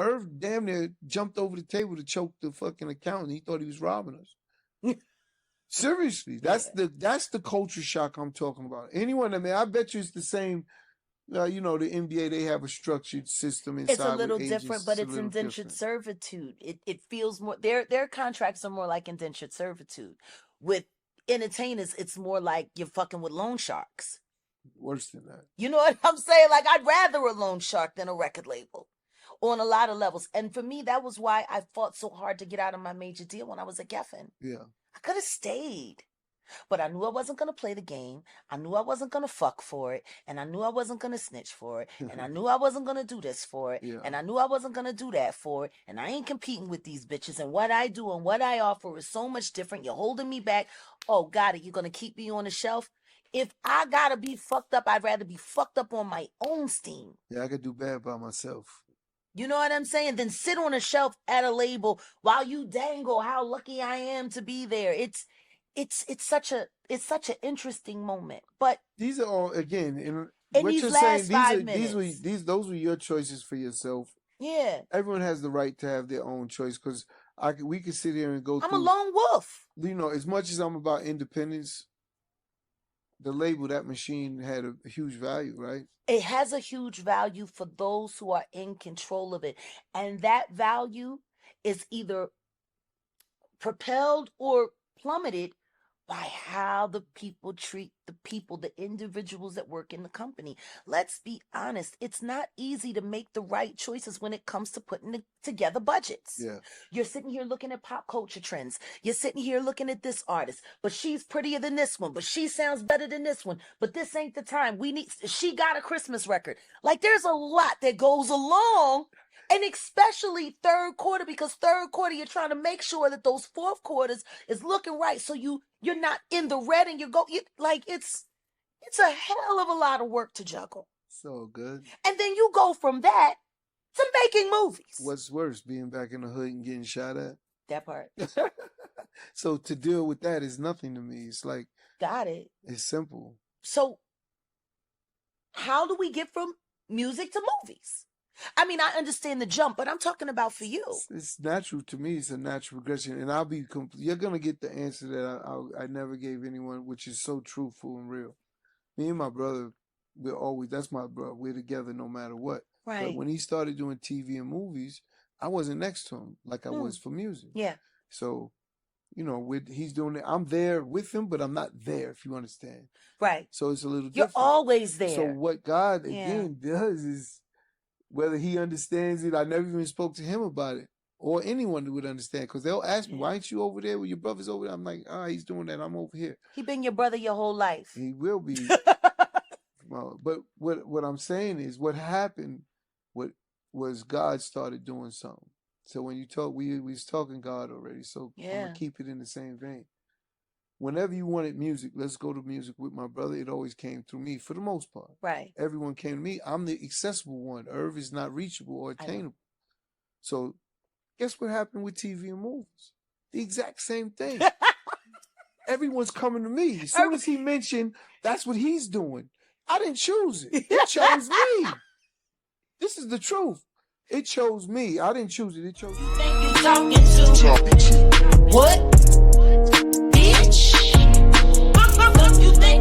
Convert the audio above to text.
Irv damn near jumped over the table to choke the fucking accountant. He thought he was robbing us. Seriously, that's the culture shock I'm talking about. Anyone, I mean, I bet you it's the same. You know, the NBA, they have a structured system inside. It's a little different, but it's indentured servitude. It feels more, their contracts are more like indentured servitude. With entertainers, it's more like you're fucking with loan sharks. Worse than that. You know what I'm saying? Like, I'd rather a loan shark than a record label on a lot of levels. And for me, that was why I fought so hard to get out of my major deal when I was at Geffen. Yeah. I could have stayed. But I knew I wasn't going to play the game. I knew I wasn't going to fuck for it. And I knew I wasn't going to snitch for it. And I knew I wasn't going to do this for it. Yeah. And I knew I wasn't going to do that for it. And I ain't competing with these bitches. And what I do and what I offer is so much different. You're holding me back. Oh, got it. You're going to keep me on the shelf. If I got to be fucked up, I'd rather be fucked up on my own steam. Yeah, I could do bad by myself. You know what I'm saying? Then sit on a shelf at a label while you dangle how lucky I am to be there. It's such an interesting moment. But these are all, again, in what these you're last saying, 5 minutes, those were your choices for yourself. Yeah. Everyone has the right to have their own choice, because we could sit here and go I'm a lone wolf. You know, as much as I'm about independence, the label, that machine had a huge value, right? It has a huge value for those who are in control of it. And that value is either propelled or plummeted by how the people treat the people, the individuals that work in the company. Let's be honest. It's not easy to make the right choices when it comes to putting together budgets. Yeah. You're sitting here looking at pop culture trends. You're sitting here looking at this artist, but she's prettier than this one, but she sounds better than this one. But this ain't the time. She got a Christmas record. Like, there's a lot that goes along. And especially third quarter, because third quarter, you're trying to make sure that those fourth quarters is looking right. So you're not in the red and it's a hell of a lot of work to juggle. So good. And then you go from that to making movies. What's worse, being back in the hood and getting shot at? That part. So to deal with that is nothing to me. It's like, got it. It's simple. So how do we get from music to movies? I mean, I understand the jump, but I'm talking about for you. It's natural to me. It's a natural progression. And you're going to get the answer that I never gave anyone, which is so truthful and real. Me and my brother, that's my brother. We're together no matter what. Right. But when he started doing TV and movies, I wasn't next to him like I was for music. Yeah. So, you know, he's doing it. I'm there with him, but I'm not there, if you understand. Right. So it's a little different. You're always there. So what God, again, does is, whether he understands it, I never even spoke to him about it, or anyone who would understand, because they'll ask me, why ain't you over there with your brother's over there? I'm like, he's doing that. I'm over here. He been your brother your whole life. He will be. Well, but what I'm saying is, what happened was God started doing something. So when you talk, we was talking God already, so I'm going to keep it in the same vein. Whenever you wanted music, let's go to music with my brother, it always came through me for the most part. Right. Everyone came to me. I'm the accessible one. Irv is not reachable or attainable. So guess what happened with TV and movies? The exact same thing. Everyone's coming to me. As soon as he mentioned that's what he's doing, I didn't choose it. It chose me. This is the truth. It chose me. I didn't choose it. It chose me. You think you're talking to what?